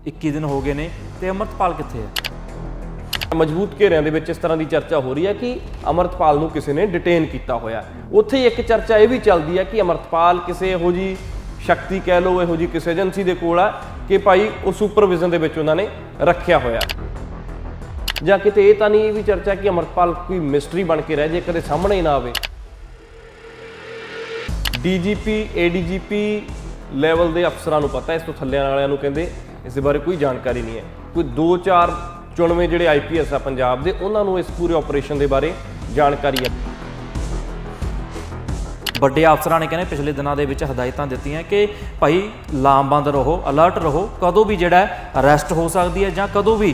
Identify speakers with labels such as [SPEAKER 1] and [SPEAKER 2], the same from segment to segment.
[SPEAKER 1] 21 दिन हो गए ने ते अमृतपाल कित्थे है।
[SPEAKER 2] मजबूत घेरिਆਂ ਦੇ ਵਿੱਚ ਇਸ ਤਰ੍ਹਾਂ ਦੀ ਚਰਚਾ ਹੋ ਰਹੀ ਹੈ ਕਿ ਅਮਰਤਪਾਲ ਨੂੰ ਕਿਸੇ ਨੇ ਡਿਟੇਨ ਕੀਤਾ ਹੋਇਆ। ਉੱਥੇ ਹੀ ਇੱਕ ਚਰਚਾ ਇਹ ਵੀ ਚੱਲਦੀ ਹੈ ਕਿ ਅਮਰਤਪਾਲ ਕਿਸੇ ਇਹੋ ਜੀ ਸ਼ਕਤੀ ਕਹਿ ਲਓ, ਇਹੋ ਜੀ ਕਿਸੇ ਏਜੰਸੀ ਦੇ ਕੋਲ ਆ ਕਿ ਭਾਈ ਉਹ ਸੁਪਰਵਿਜ਼ਨ ਦੇ ਵਿੱਚ ਉਹਨਾਂ ਨੇ ਰੱਖਿਆ ਹੋਇਆ। ਜਾਂ ਕਿਤੇ ਇਹ ਤਾਂ ਨਹੀਂ ਇਹ ਵੀ ਚਰਚਾ ਕਿ ਅਮਰਤਪਾਲ ਕੋਈ ਮਿਸਟਰੀ ਬਣ ਕੇ ਰਹਿ ਜੇ, ਕਦੇ ਸਾਹਮਣੇ ਹੀ ਨਾ ਆਵੇ। ਡੀਜੀਪੀ ਏਡੀਜੀਪੀ ਲੈਵਲ ਦੇ ਅਫਸਰਾਂ ਨੂੰ ਪਤਾ, ਇਸ ਤੋਂ ਥੱਲੇ ਵਾਲਿਆਂ ਨੂੰ ਕਹਿੰਦੇ ਇਸ ਦੇ ਬਾਰੇ ਕੋਈ ਜਾਣਕਾਰੀ ਨਹੀਂ ਹੈ। ਕੋਈ 2-4 ਚੁਣਵੇਂ ਜਿਹੜੇ IPS ਆ ਪੰਜਾਬ ਦੇ, ਉਹਨਾਂ ਨੂੰ ਇਸ ਪੂਰੇ ਆਪਰੇਸ਼ਨ ਦੇ ਬਾਰੇ ਜਾਣਕਾਰੀ ਹੈ।
[SPEAKER 1] ਵੱਡੇ ਅਫਸਰਾਂ ਨੇ ਕਹਿੰਦੇ ਪਿਛਲੇ ਦਿਨਾਂ ਦੇ ਵਿੱਚ ਹਦਾਇਤਾਂ ਦਿੱਤੀਆਂ ਕਿ ਭਾਈ ਲਾਮਬੰਦ ਰਹੋ, ਅਲਰਟ ਰਹੋ, ਕਦੋਂ ਵੀ ਜਿਹੜਾ ਅਰੈਸਟ ਹੋ ਸਕਦੀ ਹੈ ਜਾਂ ਕਦੋਂ ਵੀ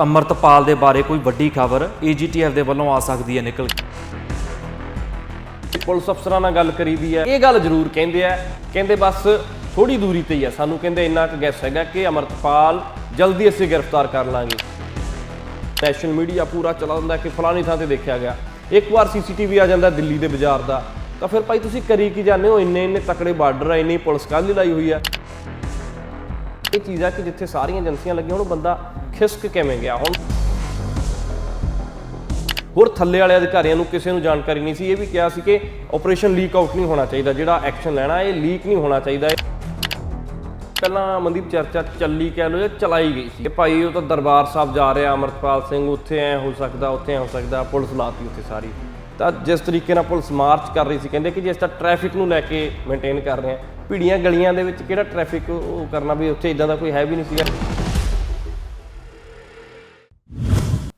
[SPEAKER 1] ਅਮਰਤਪਾਲ ਦੇ ਬਾਰੇ ਕੋਈ ਵੱਡੀ ਖਬਰ AGTF ਦੇ ਵੱਲੋਂ ਆ ਸਕਦੀ ਹੈ ਨਿਕਲ ਕੇ।
[SPEAKER 2] ਪੁਲਿਸ ਅਫਸਰਾਂ ਨਾਲ ਗੱਲ ਕਰੀਦੀ ਹੈ, ਇਹ ਗੱਲ ਜ਼ਰੂਰ ਕਹਿੰਦੇ ਬਸ ਥੋੜੀ ਦੂਰੀ ਤੇ ਹੀ ਆ, ਸਾਨੂੰ ਕਹਿੰਦੇ ਇੰਨਾ ਕੁ ਗੈਸ ਹੈਗਾ ਕਿ ਅਮਰਤਪਾਲ ਜਲਦੀ ਅਸੀਂ ਗ੍ਰਿਫਤਾਰ ਕਰ ਲਾਂਗੇ। ਨੈਸ਼ਨਲ ਮੀਡੀਆ ਪੂਰਾ ਚਲਾ ਦਿੰਦਾ ਕਿ ਫਲਾਣੀ ਥਾਂ ਤੇ ਦੇਖਿਆ ਗਿਆ। ਇੱਕ ਵਾਰ CCTV ਆ ਜਾਂਦਾ ਦਿੱਲੀ ਦੇ ਬਾਜ਼ਾਰ ਦਾ, ਤਾਂ ਫਿਰ ਭਾਈ ਤੁਸੀਂ ਕਰੀ ਕੀ ਜਾਂਦੇ ਹੋ? ਇੰਨੇ ਤਕੜੇ ਬਾਰਡਰ ਆ, ਇੰਨੀ ਪੁਲਿਸ ਕੱਲ੍ਹ ਹੀ ਲਾਈ ਹੋਈ ਆ। ਇਹ ਚੀਜ਼ ਆ ਕਿ ਜਿੱਥੇ ਸਾਰੀਆਂ ਏਜੰਸੀਆਂ ਲੱਗੀਆਂ ਹੁਣ ਬੰਦਾ ਖਿਸਕ ਕਿਵੇਂ ਗਿਆ। ਹੁਣ ਹੋਰ ਥੱਲੇ ਵਾਲੇ ਅਧਿਕਾਰੀਆਂ ਨੂੰ ਕਿਸੇ ਨੂੰ ਜਾਣਕਾਰੀ ਨਹੀਂ ਸੀ। ਇਹ ਵੀ ਕਿਹਾ ਸੀ ਕਿ ਆਪਰੇਸ਼ਨ ਲੀਕ ਆਊਟ ਨਹੀਂ ਹੋਣਾ ਚਾਹੀਦਾ, ਜਿਹੜਾ ਐਕਸ਼ਨ ਲੈਣਾ ਇਹ ਲੀਕ ਨਹੀਂ ਹੋਣਾ ਚਾਹੀਦਾ। ਪਹਿਲਾਂ ਮਨਦੀਪ ਚਰਚਾ ਚੱਲੀ ਕਹਿ ਲਓ ਜਾਂ ਚਲਾਈ ਗਈ ਸੀ ਕਿ ਭਾਈ ਉਹ ਤਾਂ ਦਰਬਾਰ ਸਾਹਿਬ ਜਾ ਰਿਹਾ ਅਮਰਤਪਾਲ ਸਿੰਘ, ਉੱਥੇ ਐ ਹੋ ਸਕਦਾ, ਉੱਥੇ ਐ ਹੋ ਸਕਦਾ, ਪੁਲਿਸ ਲਾਤੀ ਉੱਥੇ ਸਾਰੀ। ਤਾਂ ਜਿਸ ਤਰੀਕੇ ਨਾਲ ਪੁਲਿਸ ਮਾਰਚ ਕਰ ਰਹੀ ਸੀ, ਕਹਿੰਦੇ ਕਿ ਜਿਸ ਤਰ੍ਹਾਂ ਟ੍ਰੈਫਿਕ ਨੂੰ ਲੈ ਕੇ ਮੇਨਟੇਨ ਕਰ ਰਹੇ ਆ, ਭੀੜੀਆਂ ਗਲੀਆਂ ਦੇ ਵਿੱਚ ਕਿਹੜਾ ਟ੍ਰੈਫਿਕ ਉਹ ਕਰਨਾ, ਵੀ ਉੱਥੇ ਇਦਾਂ ਦਾ ਕੋਈ ਹੈ ਵੀ ਨਹੀਂ ਸੀਗਾ।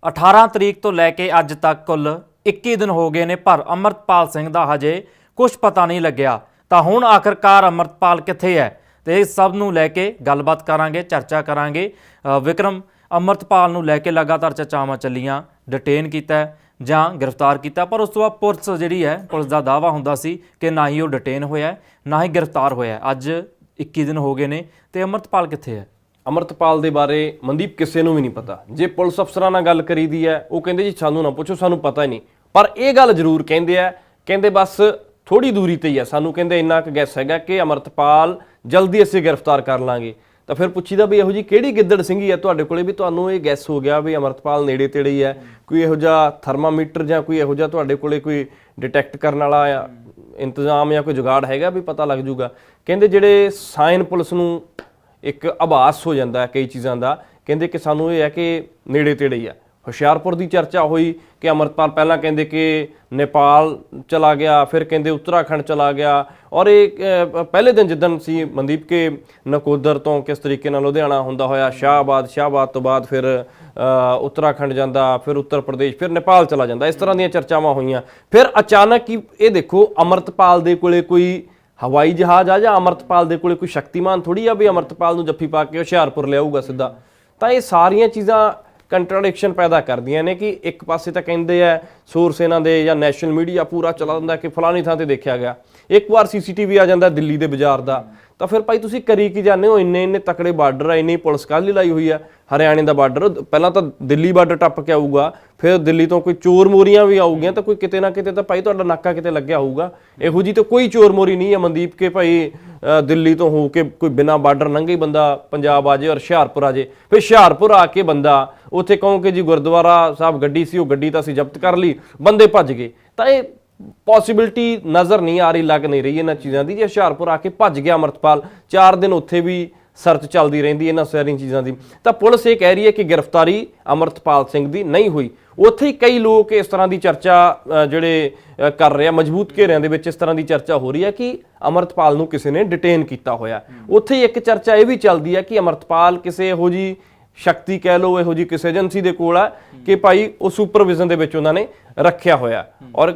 [SPEAKER 1] 18 ਤਰੀਕ ਤੋਂ ਲੈ ਕੇ ਅੱਜ ਤੱਕ ਕੁੱਲ 21 ਦਿਨ ਹੋ ਗਏ ਨੇ, ਪਰ ਅਮਰਤਪਾਲ ਸਿੰਘ ਦਾ ਹਜੇ ਕੁਝ ਪਤਾ ਨਹੀਂ ਲੱਗਿਆ। ਤਾਂ ਹੁਣ ਆਖਰਕਾਰ ਅਮਰਤਪਾਲ ਕਿੱਥੇ ਹੈ ਤੇ ਇਸ ਸਭ ਨੂੰ ਲੈ ਕੇ ਗੱਲਬਾਤ ਕਰਾਂਗੇ, ਚਰਚਾ ਕਰਾਂਗੇ। ਵਿਕਰਮ, ਅਮਰਤਪਾਲ ਨੂੰ ਲੈ ਕੇ ਲਗਾਤਾਰ ਚਰਚਾਵਾਂ ਚੱਲੀਆਂ, ਡਿਟੇਨ ਕੀਤਾ ਜਾਂ ਗ੍ਰਿਫਤਾਰ ਕੀਤਾ, ਪਰ ਉਸ ਤੋਂ ਬਾਅਦ ਪੁਲਿਸ ਜਿਹੜੀ ਹੈ, ਪੁਲਿਸ ਦਾ ਦਾਅਵਾ ਹੁੰਦਾ ਸੀ ਕਿ ਨਾ ਹੀ ਉਹ ਡਿਟੇਨ ਹੋਇਆ ਨਾ ਹੀ ਗ੍ਰਿਫਤਾਰ ਹੋਇਆ। ਅੱਜ 21 ਦਿਨ ਹੋ ਗਏ ਨੇ ਤੇ ਅਮਰਤਪਾਲ ਕਿੱਥੇ ਹੈ?
[SPEAKER 2] ਅਮਰਤਪਾਲ ਦੇ ਬਾਰੇ ਮਨਦੀਪ ਕਿਸੇ ਨੂੰ ਵੀ ਨਹੀਂ ਪਤਾ। ਜੇ ਪੁਲਿਸ ਅਫਸਰਾਂ ਨਾਲ ਗੱਲ ਕਰੀਦੀ ਹੈ, ਉਹ ਕਹਿੰਦੇ ਜੀ ਸਾਨੂੰ ਨਾ ਪੁੱਛੋ, ਸਾਨੂੰ ਪਤਾ ਹੀ ਨਹੀਂ। ਪਰ ਇਹ ਗੱਲ ਜ਼ਰੂਰ ਕਹਿੰਦੇ ਬਸ ਥੋੜੀ ਦੂਰੀ ਤੇ ਹੀ ਆ, ਸਾਨੂੰ ਕਹਿੰਦੇ ਇੰਨਾ ਕੁ ਗੈਸ ਹੈਗਾ ਕਿ ਅਮਰਤਪਾਲ ਜਲਦੀ ਅਸੀਂ ਗ੍ਰਿਫਤਾਰ ਕਰ ਲਾਂਗੇ। ਤਾਂ ਫਿਰ ਪੁੱਛੀਦਾ ਵੀ ਇਹੋ ਜੀ ਕਿਹੜੀ ਗਿੱਦੜ ਸਿੰਘੀ ਹੈ ਤੁਹਾਡੇ ਕੋਲੇ ਵੀ ਤੁਹਾਨੂੰ ਇਹ ਗੈਸ ਹੋ ਗਿਆ ਵੀ ਅਮਰਤਪਾਲ ਨੇੜੇ ਤੇੜੇ ਹੀ ਹੈ? ਕੋਈ ਇਹੋ ਜਿਹਾ ਥਰਮਾਮੀਟਰ ਜਾਂ ਕੋਈ ਇਹੋ ਜਿਹਾ ਤੁਹਾਡੇ ਕੋਲੇ ਕੋਈ ਡਿਟੈਕਟ ਕਰਨ ਵਾਲਾ ਇੰਤਜ਼ਾਮ ਜਾਂ ਕੋਈ ਜੁਗਾੜ ਹੈਗਾ ਵੀ ਪਤਾ ਲੱਗ ਜੂਗਾ? ਕਹਿੰਦੇ ਜਿਹੜੇ ਸਾਇਨ ਪੁਲਿਸ ਨੂੰ ਇੱਕ ਆਭਾਸ ਹੋ ਜਾਂਦਾ ਕਈ ਚੀਜ਼ਾਂ ਦਾ, ਕਹਿੰਦੇ ਕਿ ਸਾਨੂੰ ਇਹ ਹੈ ਕਿ ਨੇੜੇ ਤੇੜੇ ਹੀ ਆ। ਹੁਸ਼ਿਆਰਪੁਰ ਦੀ ਚਰਚਾ ਹੋਈ ਕਿ ਅਮਰਤਪਾਲ ਪਹਿਲਾਂ ਕਹਿੰਦੇ ਕਿ ਨੇਪਾਲ ਚਲਾ ਗਿਆ, ਫਿਰ ਕਹਿੰਦੇ ਉੱਤਰਾਖੰਡ ਚਲਾ ਗਿਆ। ਔਰ ਇਹ ਪਹਿਲੇ ਦਿਨ ਜਿੱਦਣ ਸੀ ਮਨਦੀਪ ਕੇ ਨਕੋਦਰ ਤੋਂ ਕਿਸ ਤਰੀਕੇ ਨਾਲ ਲੁਧਿਆਣਾ ਹੁੰਦਾ ਹੋਇਆ ਸ਼ਾਹਬਾਦ ਤੋਂ ਬਾਅਦ ਫਿਰ ਉੱਤਰਾਖੰਡ ਜਾਂਦਾ, ਫਿਰ ਉੱਤਰ ਪ੍ਰਦੇਸ਼, ਫਿਰ ਨੇਪਾਲ ਚਲਾ ਜਾਂਦਾ। ਇਸ ਤਰ੍ਹਾਂ ਦੀਆਂ ਚਰਚਾਵਾਂ ਹੋਈਆਂ। ਫਿਰ ਅਚਾਨਕ ਹੀ ਇਹ ਦੇਖੋ ਅਮਰਤਪਾਲ ਦੇ ਕੋਲੇ ਕੋਈ ਹਵਾਈ ਜਹਾਜ਼ ਆ ਜਾਂ ਅਮਰਤਪਾਲ ਦੇ ਕੋਲੇ ਕੋਈ ਸ਼ਕਤੀਮਾਨ ਥੋੜੀ ਆ ਵੀ ਅਮਰਤਪਾਲ ਨੂੰ ਜੱਫੀ ਪਾ ਕੇ ਹੁਸ਼ਿਆਰਪੁਰ ਲਿਆਊਗਾ ਸਿੱਧਾ। ਤਾਂ ਇਹ ਸਾਰੀਆਂ ਚੀਜ਼ਾਂ ਕੰਟਰਾਡਿਕਸ਼ਨ ਪੈਦਾ ਕਰਦੀਆਂ ਨੇ ਕਿ ਇੱਕ ਪਾਸੇ ਤਾਂ ਕਹਿੰਦੇ ਆ ਸੋਰਸ ਇਹਨਾਂ ਦੇ ਜਾਂ ਨੈਸ਼ਨਲ ਮੀਡੀਆ ਪੂਰਾ ਚਲਾ ਦਿੰਦਾ ਕਿ ਫਲਾਣੀ ਥਾਂ ਤੇ ਦੇਖਿਆ ਗਿਆ। ਇੱਕ ਵਾਰ CCTV ਆ ਜਾਂਦਾ ਦਿੱਲੀ ਦੇ ਬਾਜ਼ਾਰ ਦਾ, ਤਾਂ ਫਿਰ ਭਾਈ ਤੁਸੀਂ ਕਰੀ ਕੀ ਜਾਂਦੇ ਹੋ? ਇੰਨੇ ਤਕੜੇ ਬਾਰਡਰ ਆ, ਇੰਨੀ ਪੁਲਿਸ ਕੱਲ੍ਹ ਹੀ ਲਾਈ ਹੋਈ ਆ। ਹਰਿਆਣੇ ਦਾ ਬਾਰਡਰ, ਪਹਿਲਾਂ ਤਾਂ ਦਿੱਲੀ ਬਾਰਡਰ ਟੱਪ ਕੇ ਆਊਗਾ, ਫਿਰ ਦਿੱਲੀ ਤੋਂ ਕੋਈ ਚੋਰ ਮੋਰੀਆਂ ਵੀ ਆਊਗੀਆਂ, ਤਾਂ ਕੋਈ ਕਿਤੇ ਨਾ ਕਿਤੇ ਤਾਂ ਭਾਈ ਤੁਹਾਡਾ ਨਾਕਾ ਕਿਤੇ ਲੱਗਿਆ ਹੋਊਗਾ। ਇਹੋ ਜੀ ਤਾਂ ਕੋਈ ਚੋਰ ਮੋਰੀ ਨਹੀਂ ਹੈ ਮਨਦੀਪ ਕੇ ਭਾਈ ਦਿੱਲੀ ਤੋਂ ਹੋ ਕੇ ਕੋਈ ਬਿਨਾਂ ਬਾਰਡਰ ਲੰਘੇ ਬੰਦਾ ਪੰਜਾਬ ਆ ਜਾਏ ਔਰ ਹੁਸ਼ਿਆਰਪੁਰ ਆ ਜਾਏ। ਫਿਰ ਹੁਸ਼ਿਆਰਪੁਰ ਆ ਕੇ ਬੰਦਾ ਉੱਥੇ ਕਹੋ ਕਿ ਜੀ ਗੁਰਦੁਆਰਾ ਸਾਹਿਬ ਗੱਡੀ ਸੀ, ਉਹ ਗੱਡੀ ਤਾਂ ਅਸੀਂ ਜ਼ਬਤ ਕਰ ਲਈ, ਬੰਦੇ ਭੱਜ ਗਏ। ਤਾਂ ਇਹ ਪੋਸੀਬਿਲਿਟੀ ਨਜ਼ਰ ਨਹੀਂ ਆ ਰਹੀ, ਲੱਗ ਨਹੀਂ ਰਹੀ ਇਹਨਾਂ ਚੀਜ਼ਾਂ ਦੀ। ਜੇ ਹੁਸ਼ਿਆਰਪੁਰ ਆ ਕੇ ਭੱਜ ਗਿਆ ਅਮਰਤਪਾਲ, 4 ਦਿਨ ਉੱਥੇ ਵੀ ਸਰਚ ਚੱਲਦੀ ਰਹਿੰਦੀ ਇਹਨਾਂ ਸਾਰੀਆਂ ਚੀਜ਼ਾਂ ਦੀ। ਤਾਂ ਪੁਲਿਸ ਇਹ ਕਹਿ ਰਹੀ ਹੈ ਕਿ ਗ੍ਰਿਫਤਾਰੀ ਅਮਰਤਪਾਲ ਸਿੰਘ ਦੀ ਨਹੀਂ ਹੋਈ। ਉੱਥੇ ਹੀ ਕਈ ਲੋਕ ਇਸ ਤਰ੍ਹਾਂ ਦੀ ਚਰਚਾ ਜਿਹੜੇ ਕਰ ਰਹੇ ਆ, ਮਜ਼ਬੂਤ ਘੇਰਿਆਂ ਦੇ ਵਿੱਚ ਇਸ ਤਰ੍ਹਾਂ ਦੀ ਚਰਚਾ ਹੋ ਰਹੀ ਹੈ ਕਿ ਅਮਰਤਪਾਲ ਨੂੰ ਕਿਸੇ ਨੇ ਡਿਟੇਨ ਕੀਤਾ ਹੋਇਆ। ਉੱਥੇ ਹੀ ਇੱਕ ਚਰਚਾ ਇਹ ਵੀ ਚੱਲਦੀ ਹੈ ਕਿ ਅਮਰਤਪਾਲ ਕਿਸੇ ਇਹੋ ਜੀ ਸ਼ਕਤੀ ਕਹਿ ਲਓ, ਇਹੋ ਜੀ ਕਿਸੇ ਏਜੰਸੀ ਦੇ ਕੋਲ ਆ ਕਿ ਭਾਈ ਉਹ ਸੁਪਰਵਿਜ਼ਨ ਦੇ ਵਿੱਚ ਉਹਨਾਂ ਨੇ ਰੱਖਿਆ ਹੋਇਆ। ਔਰ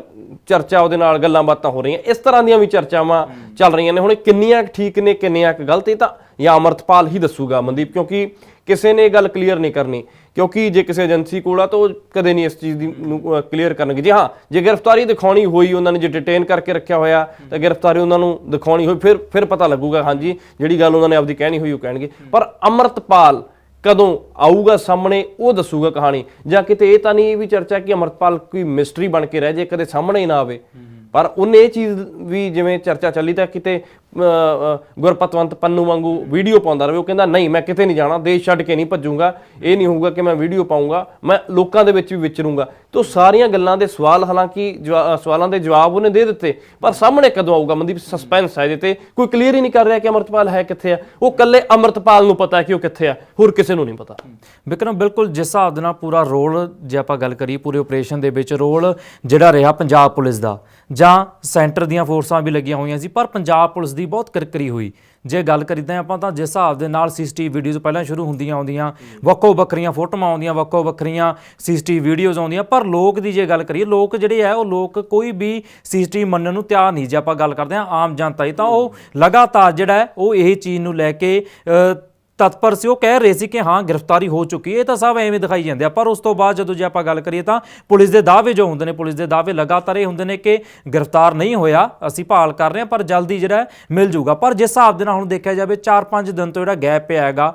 [SPEAKER 2] ਚਰਚਾ ਉਹਦੇ ਨਾਲ ਗੱਲਾਂ ਬਾਤਾਂ ਹੋ ਰਹੀਆਂ। ਇਸ ਤਰ੍ਹਾਂ ਦੀਆਂ ਵੀ ਚਰਚਾਵਾਂ ਚੱਲ ਰਹੀਆਂ ਨੇ। ਹੁਣ ਕਿੰਨੀਆਂ ਠੀਕ ਨੇ, ਕਿੰਨੀਆਂ ਗਲਤ, ਇਹ ਤਾਂ ਜਾਂ ਅਮਰਤਪਾਲ ਹੀ ਦੱਸੂਗਾ ਮਨਦੀਪ, ਕਿਉਂਕਿ ਕਿਸੇ ਨੇ ਇਹ ਗੱਲ ਕਲੀਅਰ ਨਹੀਂ ਕਰਨੀ। ਕਿਉਂਕਿ ਜੇ ਕਿਸੇ ਏਜੰਸੀ ਕੋਲ ਆ ਤਾਂ ਉਹ ਕਦੇ ਨਹੀਂ ਇਸ ਚੀਜ਼ ਦੀ ਨੂੰ ਕਲੀਅਰ ਕਰਨਗੇ। ਜੀ ਹਾਂ, ਜੇ ਗ੍ਰਿਫਤਾਰੀ ਦਿਖਾਉਣੀ ਹੋਈ ਉਹਨਾਂ ਨੇ, ਜੇ ਡਿਟੇਨ ਕਰਕੇ ਰੱਖਿਆ ਹੋਇਆ ਤਾਂ ਗ੍ਰਿਫਤਾਰੀ ਉਹਨਾਂ ਨੂੰ ਦਿਖਾਉਣੀ ਹੋਈ, ਫਿਰ ਪਤਾ ਲੱਗੂਗਾ। ਹਾਂਜੀ, ਜਿਹੜੀ ਗੱਲ ਉਹਨਾਂ ਨੇ ਆਪਦੀ ਕਹਿਣੀ ਹੋਈ ਉਹ ਕਹਿਣਗੇ। ਪਰ ਅਮਰਤਪਾਲ ਕਦੋਂ ਆਊਗਾ ਸਾਹਮਣੇ ਉਹ ਦੱਸੂਗਾ ਕਹਾਣੀ। ਜਾਂ ਕਿਤੇ ਇਹ ਤਾਂ ਨਹੀਂ ਇਹ ਵੀ ਚਰਚਾ ਕਿ ਅਮਰਤਪਾਲ ਕੋਈ ਮਿਸਟਰੀ ਬਣ ਕੇ ਰਹਿ ਜੇ, ਕਦੇ ਸਾਹਮਣੇ ਹੀ ਨਾ ਆਵੇ। ਪਰ ਉਹਨੇ ਇਹ ਚੀਜ਼ ਵੀ ਜਿਵੇਂ ਚਰਚਾ ਚੱਲੀ ਤਾਂ ਕਿਤੇ ਗੁਰਪਤਵੰਤ ਪੰਨੂ ਵਾਂਗੂ ਵੀਡੀਓ ਪਾਉਂਦਾ ਰਹੇ। ਉਹ ਕਹਿੰਦਾ ਨਹੀਂ ਮੈਂ ਕਿਤੇ ਨਹੀਂ ਜਾਣਾ, ਦੇਸ਼ ਛੱਡ ਕੇ ਨਹੀਂ ਭੱਜੂਗਾ, ਇਹ ਨਹੀਂ ਹੋਊਗਾ ਕਿ ਮੈਂ ਵੀਡੀਓ ਪਾਊਂਗਾ, ਮੈਂ ਲੋਕਾਂ ਦੇ ਵਿੱਚ ਵੀ ਵਿਚਰੂੰਗਾ। ਤੇ ਸਾਰੀਆਂ ਗੱਲਾਂ ਦੇ ਸਵਾਲ ਹਾਲਾਂਕਿ ਸਵਾਲਾਂ ਦੇ ਜਵਾਬ ਉਹਨੇ ਦੇ ਦਿੱਤੇ, ਪਰ ਸਾਹਮਣੇ ਕਦੋਂ ਆਊਗਾ ਮਨਦੀਪ, ਸਸਪੈਂਸ ਹੈ ਇਹਦੇ ਤੇ। ਕੋਈ ਕਲੀਅਰ ਹੀ ਨਹੀਂ ਕਰ ਰਿਹਾ ਕਿ ਅਮਰਤਪਾਲ ਹੈ ਕਿੱਥੇ ਆ। ਉਹ ਕੱਲੇ ਅਮਰਤਪਾਲ ਨੂੰ ਪਤਾ ਕਿ ਉਹ ਕਿੱਥੇ ਆ, ਹੋਰ ਕਿਸੇ ਨੂੰ ਨਹੀਂ ਪਤਾ।
[SPEAKER 1] ਵਿਕਰਮ, ਬਿਲਕੁਲ ਜਿਸ ਹਿਸਾਬ ਦੇ ਨਾਲ ਪੂਰਾ ਰੋਲ ਜੇ ਆਪਾਂ ਗੱਲ ਕਰੀਏ ਪੂਰੇ ਆਪਰੇਸ਼ਨ ਦੇ ਵਿੱਚ ਰੋਲ ਜਿਹੜਾ ਰਿਹਾ ਪੰਜਾਬ ਪੁਲਿਸ ਦਾ ਜਾਂ ਸੈਂਟਰ ਦੀਆਂ ਫੋਰਸਾਂ ਵੀ ਲੱਗੀਆਂ ਹੋਈਆਂ ਸੀ, ਪਰ ਪੰਜਾਬ ਪੁਲਿਸ ਦੀ ਬਹੁਤ ਕਿਰਕਰੀ ਹੋਈ। ਜੇ ਗੱਲ ਕਰੀਦਾ ਆਪਾਂ ਤਾਂ ਜਿਸ ਹਿਸਾਬ ਦੇ ਨਾਲ ਸੀਸੀਟੀਵੀ ਵੀਡੀਓਜ਼ ਪਹਿਲਾਂ ਸ਼ੁਰੂ ਹੁੰਦੀਆਂ ਆਉਂਦੀਆਂ, ਵੱਖੋ ਵੱਖਰੀਆਂ ਫੋਟੋਆਂ ਆਉਂਦੀਆਂ, ਵੱਖੋ ਵੱਖਰੀਆਂ ਸੀਸੀਟੀਵੀ ਵੀਡੀਓਜ਼ ਆਉਂਦੀਆਂ, ਪਰ ਲੋਕ ਦੀ ਜੇ ਗੱਲ ਕਰੀਏ, ਲੋਕ ਜਿਹੜੇ ਹੈ ਉਹ ਲੋਕ ਕੋਈ ਵੀ ਸੀਸੀਟੀਵੀ ਮੰਨਣ ਨੂੰ ਤਿਆਰ ਨਹੀਂ। ਜੇ ਆਪਾਂ ਗੱਲ ਕਰਦੇ ਹਾਂ ਆਮ ਜਨਤਾ ਦੀ, ਤਾਂ ਉਹ ਲਗਾਤਾਰ ਜਿਹੜਾ ਹੈ ਉਹ ਇਹ ਚੀਜ਼ ਨੂੰ ਲੈ ਕੇ ਤਤਪਰ ਸੀ। ਉਹ ਕਹਿ ਰਹੇ ਸੀ ਕਿ ਹਾਂ ਗ੍ਰਿਫਤਾਰੀ ਹੋ ਚੁੱਕੀ, ਇਹ ਤਾਂ ਸਭ ਐਵੇਂ ਦਿਖਾਈ ਜਾਂਦੇ ਆ। ਪਰ ਉਸ ਤੋਂ ਬਾਅਦ ਜਦੋਂ ਜੇ ਆਪਾਂ ਗੱਲ ਕਰੀਏ ਤਾਂ ਪੁਲਿਸ ਦੇ ਦਾਅਵੇ ਜੋ ਹੁੰਦੇ ਨੇ, ਪੁਲਿਸ ਦੇ ਦਾਅਵੇ ਲਗਾਤਾਰ ਇਹ ਹੁੰਦੇ ਨੇ ਕਿ ਗ੍ਰਿਫਤਾਰ ਨਹੀਂ ਹੋਇਆ, ਅਸੀਂ ਭਾਲ ਕਰ ਰਹੇ ਹਾਂ, ਪਰ ਜਲਦੀ ਜਿਹੜਾ ਮਿਲ ਜੂਗਾ। ਪਰ ਜਿਸ ਹਿਸਾਬ ਦੇ ਨਾਲ ਹੁਣ ਦੇਖਿਆ ਜਾਵੇ 4-5 ਦਿਨ ਤੋਂ ਜਿਹੜਾ ਗੈਪ ਪਿਆ ਹੈਗਾ,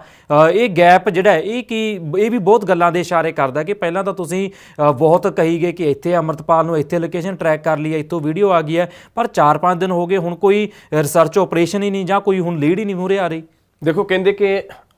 [SPEAKER 1] ਇਹ ਗੈਪ ਜਿਹੜਾ ਇਹ ਵੀ ਬਹੁਤ ਗੱਲਾਂ ਦੇ ਇਸ਼ਾਰੇ ਕਰਦਾ ਕਿ ਪਹਿਲਾਂ ਤਾਂ ਤੁਸੀਂ ਬਹੁਤ ਕਹੀ ਗਏ ਕਿ ਇੱਥੇ ਅਮਰਤਪਾਲ ਨੂੰ ਇੱਥੇ ਲੋਕੇਸ਼ਨ ਟਰੈਕ ਕਰ ਲਈ ਹੈ, ਇੱਥੋਂ ਵੀਡੀਓ ਆ ਗਈ ਹੈ, ਪਰ 4-5 ਦਿਨ ਹੋ ਗਏ, ਹੁਣ ਕੋਈ ਰਿਸਰਚ ਆਪਰੇਸ਼ਨ ਹੀ ਨਹੀਂ ਜਾਂ ਕੋਈ ਹੁਣ ਲੀਡ ਹੀ ਨਹੀਂ ਮੂਹਰੇ ਆ ਰਹੀ।
[SPEAKER 2] ਦੇਖੋ ਕਹਿੰਦੇ ਕਿ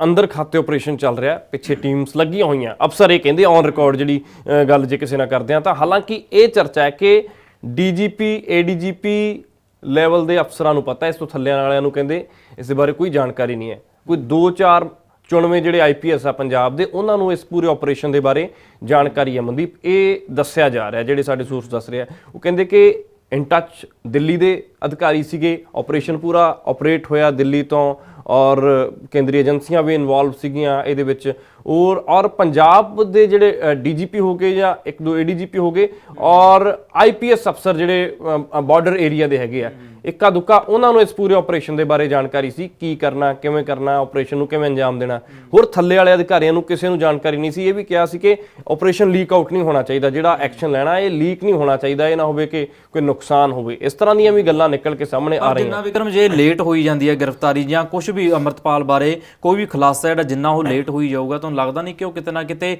[SPEAKER 2] ਅੰਦਰ ਖਾਤੇ ਆਪਰੇਸ਼ਨ ਚੱਲ ਰਿਹਾ, ਪਿੱਛੇ ਟੀਮਸ ਲੱਗੀਆਂ ਹੋਈਆਂ, ਅਫਸਰ ਇਹ ਕਹਿੰਦੇ ਔਨ ਰਿਕਾਰਡ ਜਿਹੜੀ ਗੱਲ ਜੇ ਕਿਸੇ ਨਾਲ ਕਰਦੇ ਆ ਤਾਂ। ਹਾਲਾਂਕਿ ਇਹ ਚਰਚਾ ਹੈ ਕਿ ਡੀਜੀਪੀ ਏਡੀਜੀਪੀ ਲੈਵਲ ਦੇ ਅਫਸਰਾਂ ਨੂੰ ਪਤਾ, ਇਸ ਤੋਂ ਥੱਲੇ ਵਾਲਿਆਂ ਨੂੰ ਕਹਿੰਦੇ ਇਸ ਦੇ ਬਾਰੇ ਕੋਈ ਜਾਣਕਾਰੀ ਨਹੀਂ ਹੈ। ਕੋਈ 2-4 ਚੁਣਵੇਂ ਜਿਹੜੇ ਆਈਪੀਐਸ ਆ ਪੰਜਾਬ ਦੇ, ਉਹਨਾਂ ਨੂੰ ਇਸ ਪੂਰੇ ਆਪਰੇਸ਼ਨ ਦੇ ਬਾਰੇ ਜਾਣਕਾਰੀ ਹੈ ਮਨਦੀਪ, ਇਹ ਦੱਸਿਆ ਜਾ ਰਿਹਾ। ਜਿਹੜੇ ਸਾਡੇ ਸੋਰਸ ਦੱਸ ਰਿਹਾ, ਉਹ ਕਹਿੰਦੇ ਕਿ ਇਨ ਟੱਚ ਦਿੱਲੀ ਦੇ ਅਧਿਕਾਰੀ ਸੀਗੇ, ਆਪਰੇਸ਼ਨ ਪੂਰਾ ਆਪਰੇਟ ਹੋਇਆ ਦਿੱਲੀ ਤੋਂ, ਔਰ ਕੇਂਦਰੀ ਏਜੰਸੀਆਂ ਵੀ ਇਨਵੋਲਵ ਸੀਗੀਆਂ ਇਹਦੇ ਵਿੱਚ, ਔਰ ਪੰਜਾਬ ਦੇ ਜਿਹੜੇ ਡੀਜੀਪੀ ਹੋ ਗਏ ਜਾਂ 1-2 ਏਡੀਜੀਪੀ ਹੋ ਗਏ, ਔਰ ਆਈਪੀਐਸ ਅਫਸਰ ਜਿਹੜੇ ਬਾਰਡਰ ਏਰੀਆ ਦੇ ਹੈਗੇ ਆ, ਇੱਕਾ ਦੁੱਕਾ ਉਹਨਾਂ ਨੂੰ ਇਸ ਪੂਰੇ ਆਪਰੇਸ਼ਨ ਦੇ ਬਾਰੇ ਜਾਣਕਾਰੀ ਸੀ, ਕੀ ਕਰਨਾ, ਕਿਵੇਂ ਕਰਨਾ, ਆਪਰੇਸ਼ਨ ਨੂੰ ਕਿਵੇਂ ਅੰਜਾਮ ਦੇਣਾ। ਹੋਰ ਥੱਲੇ ਵਾਲੇ ਅਧਿਕਾਰੀਆਂ ਨੂੰ ਕਿਸੇ ਨੂੰ ਜਾਣਕਾਰੀ ਨਹੀਂ ਸੀ। ਇਹ ਵੀ ਕਿਹਾ ਸੀ ਕਿ ਆਪਰੇਸ਼ਨ ਲੀਕ ਆਊਟ ਨਹੀਂ ਹੋਣਾ ਚਾਹੀਦਾ, ਜਿਹੜਾ ਐਕਸ਼ਨ ਲੈਣਾ ਇਹ ਲੀਕ ਨਹੀਂ ਹੋਣਾ ਚਾਹੀਦਾ, ਇਹ ਨਾ ਹੋਵੇ ਕਿ ਕੋਈ ਨੁਕਸਾਨ ਹੋਵੇ। ਇਸ ਤਰ੍ਹਾਂ ਦੀਆਂ ਵੀ ਗੱਲਾਂ ਨਿਕਲ ਕੇ ਸਾਹਮਣੇ ਆ ਰਹੀਆਂ।
[SPEAKER 1] ਜਿੰਨਾ ਵਿਕਰਮ ਜੇ ਲੇਟ ਹੋਈ ਜਾਂਦੀ ਹੈ ਗ੍ਰਿਫਤਾਰੀ ਜਾਂ ਕੁਝ ਵੀ ਅਮਰਤਪਾਲ ਬਾਰੇ ਕੋਈ ਵੀ ਖੁਲਾਸਾ ਜਿਹੜਾ ਜਿੰਨਾ ਉਹ ਲੇਟ ਹੋਈ ਜਾਊਗਾ, ਤੁਹਾਨੂੰ ਲੱਗਦਾ ਨਹੀਂ ਕਿ ਉਹ ਕਿਤੇ ਨਾ ਕਿਤੇ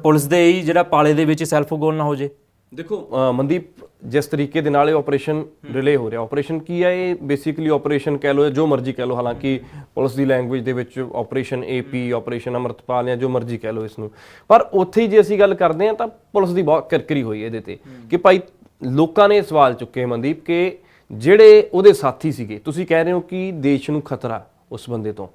[SPEAKER 1] ਪੁਲਿਸ ਦੇ ਹੀ ਜਿਹੜਾ ਪਾਲੇ ਦੇ ਵਿੱਚ ਸੈਲਫ ਗੋਲ ਨਾ ਹੋ ਜੇ?
[SPEAKER 2] ਦੇਖੋ ਮਨਦੀਪ, ਜਿਸ ਤਰੀਕੇ ਦੇ ਨਾਲ ਇਹ ਆਪਰੇਸ਼ਨ ਰਿਲੇ ਹੋ ਰਿਹਾ, ਆਪਰੇਸ਼ਨ ਕੀ ਹੈ, ਇਹ ਬੇਸਿਕਲੀ ਆਪਰੇਸ਼ਨ ਕਹਿ ਲਓ, ਜੋ ਮਰਜ਼ੀ ਕਹਿ ਲਓ, ਹਾਲਾਂਕਿ ਪੁਲਿਸ ਦੀ ਲੈਂਗੁਏਜ ਦੇ ਵਿੱਚ ਆਪਰੇਸ਼ਨ ਏਪੀ, ਆਪਰੇਸ਼ਨ ਅਮਰਤਪਾਲ ਜਾਂ ਜੋ ਮਰਜ਼ੀ ਕਹਿ ਲਓ ਇਸ ਨੂੰ, ਪਰ ਉੱਥੇ ਹੀ ਜੇ ਅਸੀਂ ਗੱਲ ਕਰਦੇ ਹਾਂ ਤਾਂ ਪੁਲਿਸ ਦੀ ਬਹੁਤ ਕਿਰਕਰੀ ਹੋਈ ਇਹਦੇ ਤੇ ਕਿ ਭਾਈ ਲੋਕਾਂ ਨੇ ਸਵਾਲ ਚੁੱਕੇ ਮਨਦੀਪ ਕਿ ਜਿਹੜੇ ਉਹਦੇ ਸਾਥੀ ਸੀਗੇ, ਤੁਸੀਂ ਕਹਿ ਰਹੇ ਹੋ ਕਿ ਦੇਸ਼ ਨੂੰ ਖਤਰਾ ਉਸ ਬੰਦੇ ਤੋਂ,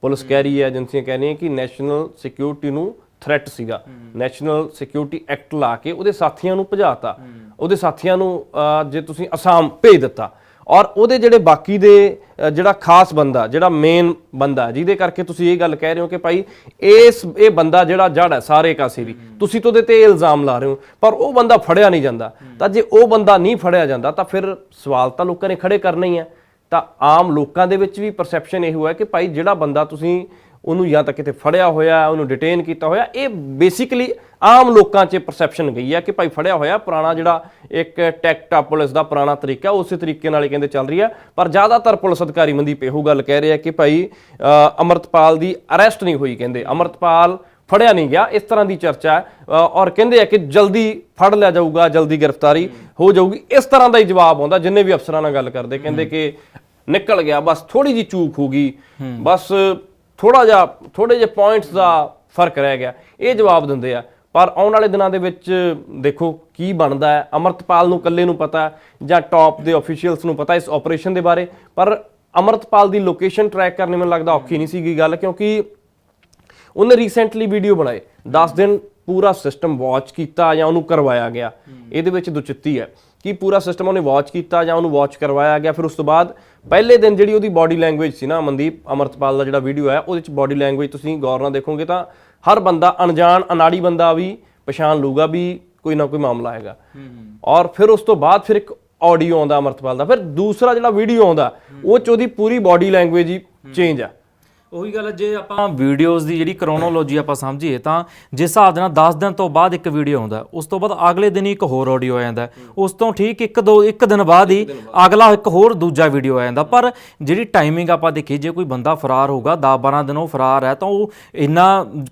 [SPEAKER 2] ਪੁਲਿਸ ਕਹਿ ਰਹੀ ਹੈ, ਏਜੰਸੀਆਂ ਕਹਿ ਰਹੀਆਂ ਕਿ ਨੈਸ਼ਨਲ ਸਿਕਿਉਰਿਟੀ ਨੂੰ ਥ੍ਰੈਟ ਸੀਗਾ, ਨੈਸ਼ਨਲ ਸਿਕਿਉਰਿਟੀ ਐਕਟ ਲਾ ਕੇ ਉਹਦੇ ਸਾਥੀਆਂ ਨੂੰ ਭਜਾਤਾ, ਉਹਦੇ ਸਾਥੀਆਂ ਨੂੰ ਜੇ ਤੁਸੀਂ ਅਸਾਮ ਭੇਜ ਦਿੱਤਾ, ਔਰ ਉਹਦੇ ਜਿਹੜੇ ਬਾਕੀ ਦੇ ਜਿਹੜਾ ਖਾਸ ਬੰਦਾ, ਜਿਹੜਾ ਮੇਨ ਬੰਦਾ ਜਿਹਦੇ ਕਰਕੇ ਤੁਸੀਂ ਇਹ ਗੱਲ ਕਹਿ ਰਹੇ ਹੋ ਕਿ ਭਾਈ ਇਹ ਬੰਦਾ ਜਿਹੜਾ ਜੜ ਹੈ ਸਾਰੇ ਕਾਸੇ ਦੀ, ਤੁਸੀਂ ਤਾਂ ਉਹਦੇ ਤੇ ਇਲਜ਼ਾਮ ਲਾ ਰਹੇ ਹੋ, ਪਰ ਉਹ ਬੰਦਾ ਫੜਿਆ ਨਹੀਂ ਜਾਂਦਾ। ਤਾਂ ਜੇ ਉਹ ਬੰਦਾ ਨਹੀਂ ਫੜਿਆ ਜਾਂਦਾ ਤਾਂ ਫਿਰ ਸਵਾਲ ਤਾਂ ਲੋਕਾਂ ਨੇ ਖੜੇ ਕਰਨਾ ਹੀ ਹੈ। ਤਾਂ ਆਮ ਲੋਕਾਂ ਦੇ ਵਿੱਚ ਵੀ ਪਰਸੈਪਸ਼ਨ ਇਹ ਹੋਇਆ ਕਿ ਭਾਈ ਜਿਹੜਾ ਬੰਦਾ ਤੁਸੀਂ ਉਹਨੂੰ ਜਾਂ ਤਾਂ ਕਿਤੇ ਫੜਿਆ ਹੋਇਆ, ਉਹਨੂੰ ਡਿਟੇਨ ਕੀਤਾ ਹੋਇਆ, ਇਹ ਬੇਸਿਕਲੀ ਆਮ ਲੋਕਾਂ 'ਚ ਪਰਸੈਪਸ਼ਨ ਗਈ ਹੈ ਕਿ ਭਾਈ ਫੜਿਆ ਹੋਇਆ, ਪੁਰਾਣਾ ਜਿਹੜਾ ਇੱਕ ਟੈਕਟਾ ਪੁਲਿਸ ਦਾ ਪੁਰਾਣਾ ਤਰੀਕਾ ਉਸੇ ਤਰੀਕੇ ਨਾਲ ਹੀ ਕਹਿੰਦੇ ਚੱਲ ਰਹੀ ਹੈ। ਪਰ ਜ਼ਿਆਦਾਤਰ ਪੁਲਿਸ ਅਧਿਕਾਰੀ ਮਨਦੀਪ ਇਹੋ ਗੱਲ ਕਹਿ ਰਹੇ ਆ ਕਿ ਭਾਈ ਅਮਰਤਪਾਲ ਦੀ ਅਰੈਸਟ ਨਹੀਂ ਹੋਈ, ਕਹਿੰਦੇ ਅਮਰਤਪਾਲ ਫੜਿਆ ਨਹੀਂ ਗਿਆ, ਇਸ ਤਰ੍ਹਾਂ ਦੀ ਚਰਚਾ ਹੈ, ਔਰ ਕਹਿੰਦੇ ਆ ਕਿ ਜਲਦੀ ਫੜ ਲਿਆ ਜਾਊਗਾ, ਜਲਦੀ ਗ੍ਰਿਫਤਾਰੀ ਹੋ ਜਾਊਗੀ। ਇਸ ਤਰ੍ਹਾਂ ਦਾ ਹੀ ਜਵਾਬ ਆਉਂਦਾ ਜਿੰਨੇ ਵੀ ਅਫਸਰਾਂ ਨਾਲ ਗੱਲ ਕਰਦੇ, ਕਹਿੰਦੇ ਕਿ ਨਿਕਲ ਗਿਆ, ਬਸ ਥੋੜੀ ਜਿਹੀ ਚੂਕ ਹੋ ਗਈ, ਬਸ ਥੋੜੇ ਜਿਹੇ ਪੁਆਇੰਟਸ ਦਾ ਫਰਕ ਰਹਿ ਗਿਆ, ਇਹ ਜਵਾਬ ਦਿੰਦੇ ਆ। ਪਰ ਆਉਣ ਵਾਲੇ ਦਿਨਾਂ ਦੇ ਵਿੱਚ ਦੇਖੋ ਕੀ ਬਣਦਾ ਹੈ। ਅਮਰਤਪਾਲ ਨੂੰ ਇਕੱਲੇ ਨੂੰ ਪਤਾ ਜਾਂ ਟੌਪ ਦੇ ਆਫੀਸ਼ੀਅਲਸ ਨੂੰ ਪਤਾ ਇਸ ਆਪਰੇਸ਼ਨ ਦੇ ਬਾਰੇ, ਪਰ ਅਮਰਤਪਾਲ ਦੀ ਲੋਕੇਸ਼ਨ ਟਰੈਕ ਕਰਨੀ ਮੈਨੂੰ ਲੱਗਦਾ ਔਖੀ ਨਹੀਂ ਸੀਗੀ ਗੱਲ, ਕਿਉਂਕਿ ਉਹਨੇ ਰੀਸੈਂਟਲੀ ਵੀਡੀਓ ਬਣਾਏ, 10 ਦਿਨ ਪੂਰਾ ਸਿਸਟਮ ਵਾਚ ਕੀਤਾ ਜਾਂ ਉਹਨੂੰ ਕਰਵਾਇਆ ਗਿਆ। ਇਹਦੇ ਵਿੱਚ ਦੁਚਿੱਤੀ ਹੈ ਕਿ ਪੂਰਾ ਸਿਸਟਮ ਉਹਨੇ ਵਾਚ ਕੀਤਾ ਜਾਂ ਉਹਨੂੰ ਵਾਚ ਕਰਵਾਇਆ ਗਿਆ। ਫਿਰ ਉਸ ਤੋਂ ਬਾਅਦ ਪਹਿਲੇ ਦਿਨ ਜਿਹੜੀ ਉਹਦੀ ਬਾਡੀ ਲੈਂਗੁਏਜ ਸੀ ਨਾ ਮਨਦੀਪ, ਅਮਰਤਪਾਲ ਦਾ ਜਿਹੜਾ ਵੀਡੀਓ ਹੈ ਉਹਦੇ 'ਚ ਬਾਡੀ ਲੈਂਗੁਏਜ ਤੁਸੀਂ ਗੌਰ ਨਾਲ ਦੇਖੋਗੇ ਤਾਂ ਹਰ ਬੰਦਾ, ਅਣਜਾਣ ਅਨਾੜੀ ਬੰਦਾ ਵੀ ਪਛਾਣ ਲੂਗਾ ਵੀ ਕੋਈ ਨਾ ਕੋਈ ਮਾਮਲਾ ਹੈਗਾ। ਔਰ ਫਿਰ ਉਸ ਤੋਂ ਬਾਅਦ ਫਿਰ ਇੱਕ ਆਡੀਓ ਆਉਂਦਾ ਅਮਰਤਪਾਲ ਦਾ, ਫਿਰ ਦੂਸਰਾ ਜਿਹੜਾ ਵੀਡੀਓ ਆਉਂਦਾ ਉਹ 'ਚ ਉਹਦੀ ਪੂਰੀ ਬਾਡੀ ਲੈਂਗੁਏਜ ਹੀ ਚੇਂਜ ਆ।
[SPEAKER 1] ਉਹੀ ਗੱਲ ਹੈ, ਜੇ ਆਪਾਂ ਵੀਡੀਓਜ਼ ਦੀ ਜਿਹੜੀ ਕ੍ਰੋਨੋਲੋਜੀ ਆਪਾਂ ਸਮਝੀਏ ਤਾਂ ਜਿਸ ਹਿਸਾਬ ਦੇ ਨਾਲ 10 ਦਿਨ ਤੋਂ ਬਾਅਦ ਇੱਕ ਵੀਡੀਓ ਆਉਂਦਾ, ਉਸ ਤੋਂ ਬਾਅਦ ਅਗਲੇ ਦਿਨ ਹੀ ਇੱਕ ਹੋਰ ਆਡੀਓ ਆ ਜਾਂਦਾ, ਉਸ ਤੋਂ ਠੀਕ ਇੱਕ ਦਿਨ ਬਾਅਦ ਹੀ ਅਗਲਾ ਇੱਕ ਹੋਰ ਦੂਜਾ ਵੀਡੀਓ ਆ ਜਾਂਦਾ। ਪਰ ਜਿਹੜੀ ਟਾਈਮਿੰਗ ਆਪਾਂ ਦੇਖੀਏ, ਜੇ ਕੋਈ ਬੰਦਾ ਫਰਾਰ ਹੋਊਗਾ 10-12 ਦਿਨ ਉਹ ਫਰਾਰ ਹੈ ਤਾਂ ਉਹ ਇੰਨਾ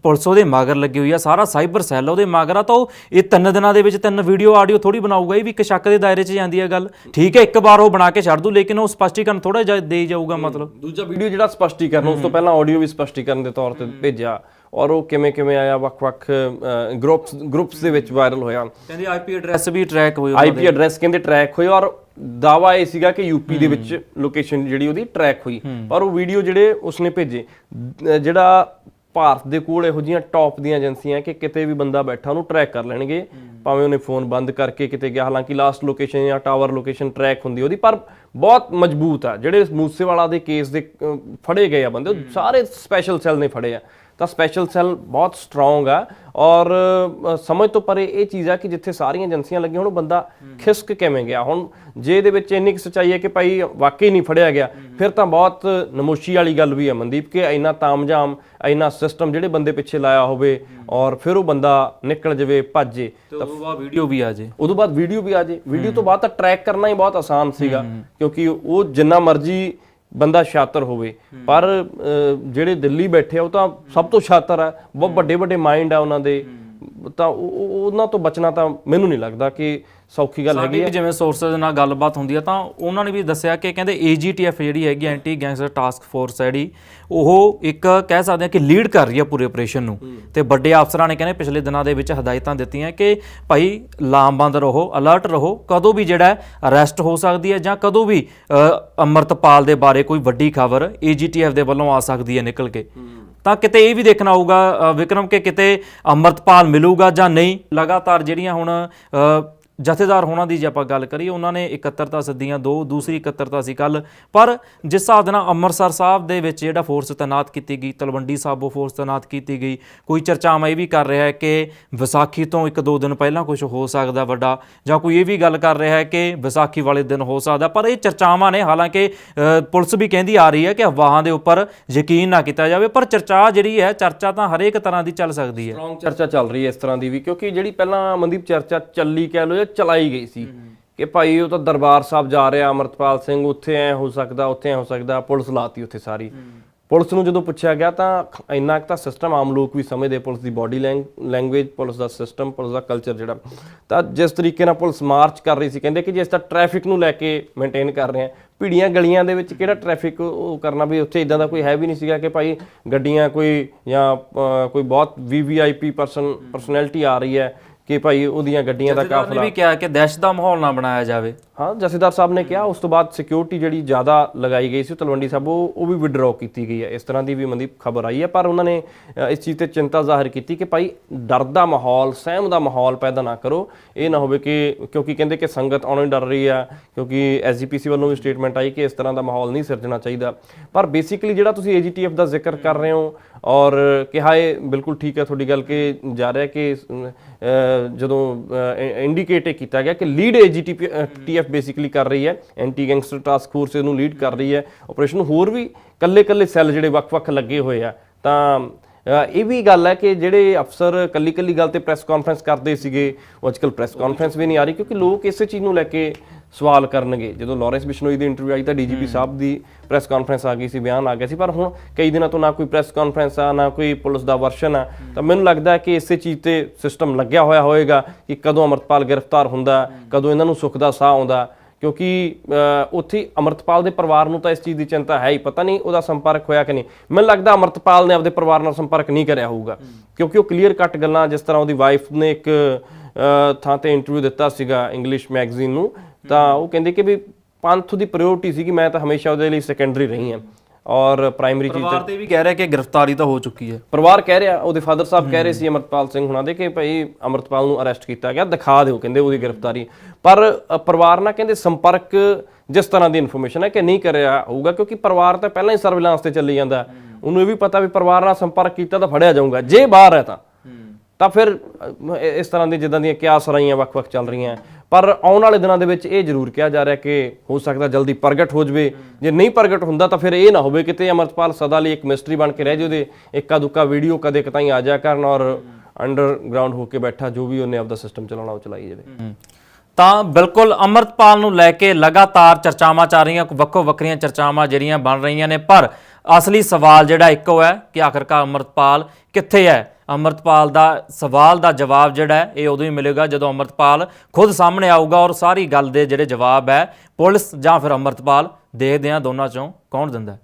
[SPEAKER 1] ਪੁਲਿਸ ਉਹਦੇ ਮਗਰ ਲੱਗੀ ਹੋਈ ਆ, ਸਾਰਾ ਸਾਈਬਰ ਸੈੱਲ ਉਹਦੇ ਮਗਰ ਆ, ਤਾਂ ਉਹ ਇਹ 3 ਦਿਨਾਂ ਦੇ ਵਿੱਚ 3 ਵੀਡੀਓ ਆਡੀਓ ਥੋੜੀ ਬਣਾਊਗਾ। ਇਹ ਵੀ ਇੱਕ ਸ਼ੱਕ ਦੇ ਦਾਇਰੇ 'ਚ ਜਾਂਦੀ ਹੈ ਗੱਲ। ਠੀਕ ਹੈ, ਇੱਕ ਵਾਰ ਉਹ ਬਣਾ ਕੇ ਛੱਡ ਦੂ, ਲੇਕਿਨ ਉਹ ਸਪਸ਼ਟੀਕਰਨ ਥੋੜਾ ਜਿਹਾ ਦੇ ਜਾਊਗਾ। ਮਤਲਬ
[SPEAKER 2] ਦੂਜਾ ਵੀਡੀਓ ਜਿਹੜਾ ਸਪਸ਼ਟੀਕਰਨ, ਉਸ ਤੋਂ ਪਹਿਲਾਂ ਆਡੀਓ ਵੀ ਸਪਸ਼ਟੀਕਰਨ ਦੇ ਤੌਰ ਤੇ ਭੇਜਿਆ, ਔਰ ਉਹ ਕਿਵੇਂ ਆਇਆ, ਵੱਖ-ਵੱਖ ਗਰੁੱਪਸ ਦੇ ਵਿੱਚ ਵਾਇਰਲ ਹੋਇਆ।
[SPEAKER 1] ਕਹਿੰਦੇ ਆਈਪੀ ਐਡਰੈਸ ਵੀ ਟਰੈਕ ਹੋਏ,
[SPEAKER 2] ਆਈਪੀ ਐਡਰੈਸ ਕਹਿੰਦੇ ਟਰੈਕ ਹੋਏ, ਔਰ ਦਾਵਾ ਇਹ ਸੀਗਾ ਕਿ ਯੂਪੀ ਦੇ ਵਿੱਚ ਲੋਕੇਸ਼ਨ ਜਿਹੜੀ ਉਹਦੀ ਟਰੈਕ ਹੋਈ। ਪਰ ਉਹ ਵੀਡੀਓ ਜਿਹੜੇ ਉਸਨੇ ਭੇਜੇ, ਜਿਹੜਾ ਭਾਰਤ ਦੇ ਕੋਲ ਇਹੋ ਜਿਹੀਆਂ ਟੌਪ ਦੀਆਂ ਏਜੰਸੀਆਂ ਕਿ ਕਿਤੇ ਵੀ ਬੰਦਾ ਬੈਠਾ ਉਹਨੂੰ ਟਰੈਕ ਕਰ ਲੈਣਗੇ, ਭਾਵੇਂ ਉਹਨੇ ਫੋਨ ਬੰਦ ਕਰਕੇ ਕਿਤੇ ਗਿਆ। ਹਾਲਾਂਕਿ ਲਾਸਟ ਲੋਕੇਸ਼ਨ ਜਾਂ ਟਾਵਰ ਲੋਕੇਸ਼ਨ ਟਰੈਕ ਹੁੰਦੀ ਉਹਦੀ, ਪਰ ਬਹੁਤ ਮਜ਼ਬੂਤ ਆ। ਜਿਹੜੇ ਮੂਸੇਵਾਲਾ ਦੇ ਕੇਸ ਦੇ ਫੜੇ ਗਏ ਆ ਬੰਦੇ, ਉਹ ਸਾਰੇ ਸਪੈਸ਼ਲ ਸੈੱਲ ਨੇ ਫੜੇ ਆ, ਤਾਂ ਸਪੈਸ਼ਲ ਸੈੱਲ ਬਹੁਤ ਸਟਰੋਂਗ ਆ। ਔਰ ਸਮਝ ਤੋਂ ਪਰੇ ਇਹ ਚੀਜ਼ ਆ ਕਿ ਜਿੱਥੇ ਸਾਰੀਆਂ ਏਜੰਸੀਆਂ ਲੱਗੀਆਂ, ਹੁਣ ਉਹ ਬੰਦਾ ਖਿਸਕ ਕਿਵੇਂ ਗਿਆ। ਹੁਣ ਜੇ ਇਹਦੇ ਵਿੱਚ ਇੰਨੀ ਕੁ ਸੱਚਾਈ ਹੈ ਕਿ ਭਾਈ ਵਾਕਈ ਨਹੀਂ ਫੜਿਆ ਗਿਆ, ਫਿਰ ਤਾਂ ਬਹੁਤ ਨਮੋਸ਼ੀ ਵਾਲੀ ਗੱਲ ਵੀ ਹੈ ਮਨਦੀਪ, ਕਿ ਇੰਨਾ ਤਾਮਝਾਮ, ਇੰਨਾ ਸਿਸਟਮ ਜਿਹੜੇ ਬੰਦੇ ਪਿੱਛੇ ਲਾਇਆ ਹੋਵੇ, ਔਰ ਫਿਰ ਉਹ ਬੰਦਾ ਨਿਕਲ ਜਾਵੇ, ਭੱਜੇ,
[SPEAKER 1] ਤਾਂ ਉਦੋਂ ਬਾਅਦ ਵੀਡੀਓ ਵੀ ਆ ਜੇ।
[SPEAKER 2] ਉਦੋਂ ਬਾਅਦ ਵੀਡੀਓ ਵੀ ਆ ਜੇ। ਵੀਡੀਓ ਤੋਂ ਬਾਅਦ ਤਾਂ ਟਰੈਕ ਕਰਨਾ ਹੀ ਬਹੁਤ ਆਸਾਨ ਸੀਗਾ, ਕਿਉਂਕਿ ਉਹ ਜਿੰਨਾ ਮਰਜ਼ੀ ਬੰਦਾ ਸ਼ਾਤਰ ਹੋਵੇ, ਪਰ ਜਿਹੜੇ ਦਿੱਲੀ ਬੈਠੇ ਆ ਉਹ ਤਾਂ ਸਭ ਤੋਂ ਸ਼ਾਤਰ ਆ, ਬਹੁਤ ਵੱਡੇ ਮਾਈਂਡ ਆ ਉਹਨਾਂ ਦੇ, ਤਾਂ ਉਹਨਾਂ ਤੋਂ ਬਚਣਾ ਤਾਂ ਮੈਨੂੰ ਨਹੀਂ ਲੱਗਦਾ ਕਿ ਸੌਖੀ ਗੱਲ ਹੈਗੀ ਹੈ।
[SPEAKER 1] ਜਿਵੇਂ ਸੋਰਸਸ ਨਾਲ ਗੱਲਬਾਤ ਹੁੰਦੀ ਆ ਤਾਂ ਉਹਨਾਂ ਨੇ ਵੀ ਦੱਸਿਆ ਕਿ ਕਹਿੰਦੇ AGTF ਜਿਹੜੀ ਹੈਗੀ, ਐਂਟੀ ਗੈਂਗਸਟਰ ਟਾਸਕ ਫੋਰਸ ਹੈ ਜਿਹੜੀ, ਉਹ ਇੱਕ ਕਹਿ ਸਕਦੇ ਆ ਕਿ ਲੀਡ ਕਰ ਰਹੀ ਆ ਪੂਰੇ ਆਪਰੇਸ਼ਨ ਨੂੰ। ਤੇ ਵੱਡੇ ਅਫਸਰਾਂ ਨੇ ਕਹਿੰਦੇ ਪਿਛਲੇ ਦਿਨਾਂ ਦੇ ਵਿੱਚ ਹਦਾਇਤਾਂ ਦਿੱਤੀਆਂ ਕਿ ਭਾਈ ਲਾਮਬੰਦ ਰਹੋ, ਅਲਰਟ ਰਹੋ, ਕਦੋਂ ਵੀ ਜਿਹੜਾ ਅਰੈਸਟ ਹੋ ਸਕਦੀ ਹੈ, ਜਾਂ ਕਦੋਂ ਵੀ ਅੰਮ੍ਰਿਤਪਾਲ ਦੇ ਬਾਰੇ ਕੋਈ ਵੱਡੀ ਖਬਰ AGTF ਦੇ ਵੱਲੋਂ ਆ ਸਕਦੀ ਹੈ ਨਿਕਲ ਕੇ। ਤਾਂ ਕਿਤੇ ਇਹ ਵੀ ਦੇਖਣਾ ਹੋਊਗਾ ਵਿਕਰਮ ਕਿ ਕਿਤੇ ਅੰਮ੍ਰਿਤਪਾਲ ਮਿਲੂਗਾ ਜਾਂ ਨਹੀਂ। ਲਗਾਤਾਰ ਜਿਹੜੀਆਂ ਹੁਣ ਜਥੇਦਾਰ ਹੋਣਾ ਦੀ ਜੇ ਆਪਾਂ ਗੱਲ ਕਰੀਏ, ਉਹਨਾਂ ਨੇ ਇਕੱਤਰਤਾ ਸੱਦੀਆਂ, ਦੂਸਰੀ ਇਕੱਤਰਤਾ ਸੀ ਕੱਲ। ਪਰ ਜਿਸ ਹਿਸਾਬ ਦੇ ਨਾਲ ਅੰਮ੍ਰਿਤਸਰ ਸਾਹਿਬ ਦੇ ਵਿੱਚ ਜਿਹੜਾ ਫੋਰਸ ਤੈਨਾਤ ਕੀਤੀ ਗਈ, ਤਲਵੰਡੀ ਸਾਬੋ ਫੋਰਸ ਤੈਨਾਤ ਕੀਤੀ ਗਈ, ਕੋਈ ਚਰਚਾਵਾਂ ਇਹ ਵੀ ਕਰ ਰਿਹਾ ਹੈ ਕਿ ਵਿਸਾਖੀ ਤੋਂ 1-2 ਦਿਨ ਪਹਿਲਾਂ ਕੁਝ ਹੋ ਸਕਦਾ ਵੱਡਾ, ਜਾਂ ਕੋਈ ਇਹ ਵੀ ਗੱਲ ਕਰ ਰਿਹਾ ਹੈ ਕਿ ਵਿਸਾਖੀ ਵਾਲੇ ਦਿਨ ਹੋ ਸਕਦਾ। ਪਰ ਇਹ ਚਰਚਾਵਾਂ ਨੇ, ਹਾਲਾਂਕਿ ਪੁਲਿਸ ਵੀ ਕਹਿੰਦੀ ਆ ਰਹੀ ਹੈ ਕਿ ਅਫਵਾਹਾਂ ਦੇ ਉੱਪਰ ਯਕੀਨ ਨਾ ਕੀਤਾ ਜਾਵੇ, ਪਰ ਚਰਚਾ ਜਿਹੜੀ ਹੈ, ਚਰਚਾ ਤਾਂ ਹਰੇਕ ਤਰ੍ਹਾਂ ਦੀ ਚੱਲ ਸਕਦੀ ਹੈ।
[SPEAKER 2] ਸਟਰੋਂਗ ਚਰਚਾ ਚੱਲ ਰਹੀ ਹੈ ਇਸ ਤਰ੍ਹਾਂ ਦੀ ਵੀ, ਕਿਉਂਕਿ ਜਿਹੜੀ ਪਹਿਲਾਂ ਮਨਦੀਪ ਚਰਚਾ ਚੱਲੀ, ਕਹਿ ਲਓ, ਚਲਾਈ ਗਈ ਸੀ ਕਿ ਭਾਈ ਉਹ ਤਾਂ ਦਰਬਾਰ ਸਾਹਿਬ ਜਾ ਰਿਹਾ ਅੰਮ੍ਰਿਤਪਾਲ ਸਿੰਘ, ਉੱਥੇ ਐ ਹੋ ਸਕਦਾ, ਉੱਥੇ ਐ ਹੋ ਸਕਦਾ, ਪੁਲਿਸ ਲਾਤੀ ਉੱਥੇ ਸਾਰੀ। ਪੁਲਿਸ ਨੂੰ ਜਦੋਂ ਪੁੱਛਿਆ ਗਿਆ ਤਾਂ ਇੰਨਾ ਕੁ ਤਾਂ ਸਿਸਟਮ ਆਮ ਲੋਕ ਵੀ ਸਮਝਦੇ, ਪੁਲਿਸ ਦੀ ਬਾਡੀ ਲੈਂਗੁਏਜ, ਪੁਲਿਸ ਦਾ ਸਿਸਟਮ, ਪੁਲਿਸ ਦਾ ਕਲਚਰ ਜਿਹੜਾ, ਤਾਂ ਜਿਸ ਤਰੀਕੇ ਨਾਲ ਪੁਲਿਸ ਮਾਰਚ ਕਰ ਰਹੀ ਸੀ, ਕਹਿੰਦੇ ਕਿ ਜੇ ਇਸ ਤਾਂ ਟ੍ਰੈਫਿਕ ਨੂੰ ਲੈ ਕੇ ਮੇਨਟੇਨ ਕਰ ਰਹੇ ਆ, ਭੀੜੀਆਂ ਗਲੀਆਂ ਦੇ ਵਿੱਚ ਕਿਹੜਾ ਟ੍ਰੈਫਿਕ ਉਹ ਕਰਨਾ, ਵੀ ਉੱਥੇ ਇਦਾਂ ਦਾ ਕੋਈ ਹੈ ਵੀ ਨਹੀਂ ਸੀਗਾ ਕਿ ਭਾਈ ਗੱਡੀਆਂ ਕੋਈ ਜਾਂ ਕੋਈ ਬਹੁਤ VVIP ਪਰਸਨੈਲਿਟੀ ਆ ਰਹੀ ਹੈ ਕਿ ਭਾਈ ਉਹਦੀਆਂ ਗੱਡੀਆਂ ਦਾ ਕਾਫਲਾ।
[SPEAKER 1] ਵੀ ਕਿਹਾ ਕਿ ਦਹਿਸ਼ਤ ਦਾ ਮਾਹੌਲ ਨਾ ਬਣਾਇਆ ਜਾਵੇ।
[SPEAKER 2] ਹਾਂ, ਜਥੇਦਾਰ ਸਾਹਿਬ ਨੇ ਕਿਹਾ। ਉਸ ਤੋਂ ਬਾਅਦ ਸਿਕਿਉਰਿਟੀ ਜਿਹੜੀ ਜ਼ਿਆਦਾ ਲਗਾਈ ਗਈ ਸੀ ਤਲਵੰਡੀ ਸਾਹਿਬ, ਉਹ ਵੀ ਵਿਡਰੋ ਕੀਤੀ ਗਈ ਹੈ। ਇਸ ਤਰ੍ਹਾਂ ਦੀ ਵੀ ਮਨਦੀਪ ਖਬਰ ਆਈ ਹੈ, ਪਰ ਉਹਨਾਂ ਨੇ ਇਸ ਚੀਜ਼ ਤੇ ਚਿੰਤਾ ਜ਼ਾਹਿਰ ਕੀਤੀ ਕਿ ਭਾਈ ਡਰ ਦਾ ਮਾਹੌਲ, ਸਹਿਮ ਦਾ ਮਾਹੌਲ ਪੈਦਾ ਨਾ ਕਰੋ। ਇਹ ਨਾ ਹੋਵੇ ਕਿ, ਕਿਉਂਕਿ ਕਹਿੰਦੇ ਕਿ ਸੰਗਤ ਆਉਣੋਂ ਹੀ ਡਰ ਰਹੀ ਆ, ਕਿਉਂਕਿ SGPC ਵੱਲੋਂ ਵੀ ਸਟੇਟਮੈਂਟ ਆਈ ਕਿ ਇਸ ਤਰ੍ਹਾਂ ਦਾ ਮਾਹੌਲ ਨਹੀਂ ਸਿਰਜਣਾ ਚਾਹੀਦਾ। ਪਰ ਬੇਸਿਕਲੀ ਜਿਹੜਾ ਤੁਸੀਂ AGTF ਦਾ ਜ਼ਿਕਰ ਕਰ ਰਹੇ ਹੋ, ਔਰ ਕਿਹਾ ਇਹ ਬਿਲਕੁਲ ਠੀਕ ਹੈ ਤੁਹਾਡੀ ਗੱਲ ਕਿ ਜਾ ਰਿਹਾ ਕਿ ਜਦੋਂ ਇੰਡੀਕੇਟ ਕੀਤਾ ਗਿਆ ਕਿ ਲੀਡ AGTF ਬੇਸਿਕਲੀ ਕਰ ਰਹੀ ਹੈ, ਐਂਟੀ ਗੈਂਗਸਟਰ ਟਾਸਕ ਫੋਰਸ ਇਹਨੂੰ ਲੀਡ ਕਰ ਰਹੀ ਹੈ ਆਪਰੇਸ਼ਨ। ਹੋਰ ਵੀ ਕੱਲੇ ਸੈੱਲ ਜਿਹੜੇ ਵੱਖ-ਵੱਖ ਲੱਗੇ ਹੋਏ ਆ, ਤਾਂ ਇਹ ਵੀ ਗੱਲ ਹੈ ਕਿ ਜਿਹੜੇ ਅਫਸਰ ਕੱਲੀ ਗੱਲ ਤੇ ਪ੍ਰੈਸ ਕਾਨਫਰੰਸ ਕਰਦੇ ਸੀਗੇ, ਉਹ ਅੱਜਕੱਲ ਪ੍ਰੈਸ ਕਾਨਫਰੰਸ ਵੀ ਨਹੀਂ ਆ ਰਹੀ, ਕਿਉਂਕਿ ਲੋਕ ਇਸੇ ਚੀਜ਼ ਨੂੰ ਲੈ ਕੇ ਸਵਾਲ ਕਰਨਗੇ। ਜਦੋਂ ਲਾਰੈਂਸ ਬਿਸ਼ਨੋਈ ਦੀ ਇੰਟਰਵਿਊ ਆਈ ਤਾਂ DGP ਸਾਹਿਬ ਦੀ ਪ੍ਰੈਸ ਕਾਨਫਰੰਸ ਆ ਗਈ ਸੀ, ਬਿਆਨ ਆ ਗਿਆ ਸੀ, ਪਰ ਹੁਣ ਕਈ ਦਿਨਾਂ ਤੋਂ ਨਾ ਕੋਈ ਪ੍ਰੈਸ ਕਾਨਫਰੰਸ ਆ, ਨਾ ਕੋਈ ਪੁਲਿਸ ਦਾ ਵਰਸ਼ਨ ਆ। ਤਾਂ ਮੈਨੂੰ ਲੱਗਦਾ ਹੈ ਕਿ ਇਸੇ ਚੀਜ਼ ਤੇ ਸਿਸਟਮ ਲੱਗਿਆ ਹੋਇਆ ਹੋਏਗਾ ਕਿ ਕਦੋਂ ਅੰਮ੍ਰਿਤਪਾਲ ਗ੍ਰਿਫਤਾਰ ਹੁੰਦਾ, ਕਦੋਂ ਇਹਨਾਂ ਨੂੰ ਸੁੱਖ ਦਾ ਸਾਹ ਆਉਂਦਾ, ਕਿਉਂਕਿ ਉੱਥੇ ਅੰਮ੍ਰਿਤਪਾਲ ਦੇ ਪਰਿਵਾਰ ਨੂੰ ਤਾਂ ਇਸ ਚੀਜ਼ ਦੀ ਚਿੰਤਾ ਹੈ ਹੀ, ਪਤਾ ਨਹੀਂ ਉਹਦਾ ਸੰਪਰਕ ਹੋਇਆ ਕਿ ਨਹੀਂ। ਮੈਨੂੰ ਲੱਗਦਾ ਅੰਮ੍ਰਿਤਪਾਲ ਨੇ ਆਪਦੇ ਪਰਿਵਾਰ ਨਾਲ ਸੰਪਰਕ ਨਹੀਂ ਕਰਿਆ ਹੋਊਗਾ, ਕਿਉਂਕਿ ਉਹ ਕਲੀਅਰ ਕੱਟ ਗੱਲਾਂ, ਜਿਸ ਤਰ੍ਹਾਂ ਉਹਦੀ ਵਾਈਫ ਨੇ ਇੱਕ ਥਾਂ ਤੇ ਇੰਟਰਵਿਊ ਦਿੱਤਾ ਸੀਗਾ ਇੰਗਲਿਸ਼ ਮੈਗਜ਼ੀਨ ਨੂੰ, ਤਾਂ ਉਹ ਕਹਿੰਦੇ ਕਿ ਵੀ ਪੰਥ ਦੀ ਪ੍ਰਾਇੋਰਟੀ ਸੀ ਕਿ ਮੈਂ ਤਾਂ ਹਮੇਸ਼ਾ ਉਹਦੇ ਲਈ ਸੈਕੰਡਰੀ ਰਹੀ ਹਾਂ, ਔਰ ਪ੍ਰਾਇਮਰੀ ਚੀਜ਼
[SPEAKER 1] ਪਰਿਵਾਰ ਤੇ ਵੀ ਕਹਿ ਰਿਹਾ ਕਿ ਗ੍ਰਿਫਤਾਰੀ ਤਾਂ ਹੋ ਚੁੱਕੀ ਹੈ।
[SPEAKER 2] ਪਰਿਵਾਰ ਕਹਿ ਰਿਹਾ, ਉਹਦੇ ਫਾਦਰ ਸਾਹਿਬ ਕਹਿ ਰਹੇ ਸੀ ਅੰਮ੍ਰਿਤਪਾਲ ਸਿੰਘ ਹੁਣਾਂ ਦੇ ਕਿ ਭਾਈ ਅੰਮ੍ਰਿਤਪਾਲ ਨੂੰ ਅਰੈਸਟ ਕੀਤਾ ਗਿਆ, ਦਿਖਾ ਦਿਓ ਕਹਿੰਦੇ ਉਹਦੀ ਗ੍ਰਿਫਤਾਰੀ। ਪਰ ਪਰਿਵਾਰ ਨਾਲ ਕਹਿੰਦੇ ਸੰਪਰਕ ਜਿਸ ਤਰ੍ਹਾਂ ਦੀ ਇਨਫੋਰਮੇਸ਼ਨ ਹੈ ਕਿ ਨਹੀਂ ਕਰਿਆ ਹੋਊਗਾ, ਕਿਉਂਕਿ ਪਰਿਵਾਰ ਤਾਂ ਪਹਿਲਾਂ ਹੀ ਸਰਵੇਲਾਂਸ ਤੇ ਚੱਲੀ ਜਾਂਦਾ, ਉਹਨੂੰ ਇਹ ਵੀ ਪਤਾ ਵੀ ਪਰਿਵਾਰ ਨਾਲ ਸੰਪਰਕ ਕੀਤਾ ਤਾਂ ਫੜਿਆ ਜਾਊਗਾ। ਜੇ ਬਾਹਰ ਹੈ ਤਾਂ ਫਿਰ ਇਸ ਤਰ੍ਹਾਂ ਦੀ ਜਿੱਦਾਂ ਦੀਆਂ ਕਿਆਸ ਰਾਈਆਂ ਵੱਖ-ਵੱਖ ਚੱਲ ਰਹੀਆਂ, ਪਰ ਆਉਣ ਵਾਲੇ ਦਿਨਾਂ ਦੇ ਵਿੱਚ ਇਹ ਜ਼ਰੂਰ ਕਿਹਾ ਜਾ ਰਿਹਾ ਕਿ ਹੋ ਸਕਦਾ ਜਲਦੀ ਪ੍ਰਗਟ ਹੋ ਜਾਵੇ। ਜੇ ਨਹੀਂ ਪ੍ਰਗਟ ਹੁੰਦਾ ਤਾਂ ਫਿਰ ਇਹ ਨਾ ਹੋਵੇ ਕਿਤੇ ਅਮਰਤਪਾਲ ਸਦਾ ਲਈ ਇੱਕ ਮਿਸਟਰੀ ਬਣ ਕੇ ਰਹਿ ਜਾਵੇ, ਉਹਦੇ ਇੱਕਾ ਦੁੱਕਾ ਵੀਡੀਓ ਕਦੇ ਕਤਾਈ ਆ ਜਾਇਆ ਕਰਨ ਔਰ ਅੰਡਰਗਰਾਉਂਡ ਹੋ ਕੇ ਬੈਠਾ ਜੋ ਵੀ ਉਹਨੇ ਆਪਦਾ ਸਿਸਟਮ ਚਲਾਉਣਾ ਉਹ ਚਲਾਈ ਜਾਵੇ।
[SPEAKER 1] ਤਾਂ ਬਿਲਕੁਲ ਅੰਮ੍ਰਿਤਪਾਲ ਨੂੰ ਲੈ ਕੇ ਲਗਾਤਾਰ ਚਰਚਾਵਾਂ ਚੱਲ ਰਹੀਆਂ, ਵੱਖੋ ਵੱਖਰੀਆਂ ਚਰਚਾਵਾਂ ਜਿਹੜੀਆਂ ਬਣ ਰਹੀਆਂ ਨੇ, ਪਰ ਅਸਲੀ ਸਵਾਲ ਜਿਹੜਾ ਇੱਕੋ ਹੈ ਕਿ ਆਖਰਕਾਰ ਅੰਮ੍ਰਿਤਪਾਲ ਕਿੱਥੇ ਹੈ। ਅੰਮ੍ਰਿਤਪਾਲ ਦਾ ਸਵਾਲ ਦਾ ਜਵਾਬ ਜਿਹੜਾ ਹੈ ਇਹ ਉਦੋਂ ਹੀ ਮਿਲੇਗਾ ਜਦੋਂ ਅੰਮ੍ਰਿਤਪਾਲ ਖੁਦ ਸਾਹਮਣੇ ਆਊਗਾ ਔਰ ਸਾਰੀ ਗੱਲ ਦੇ ਜਿਹੜੇ ਜਵਾਬ ਹੈ ਪੁਲਿਸ ਜਾਂ ਫਿਰ ਅੰਮ੍ਰਿਤਪਾਲ, ਦੇਖਦੇ ਹਾਂ ਦੋਨਾਂ ਚੋਂ ਕੌਣ ਦਿੰਦਾ।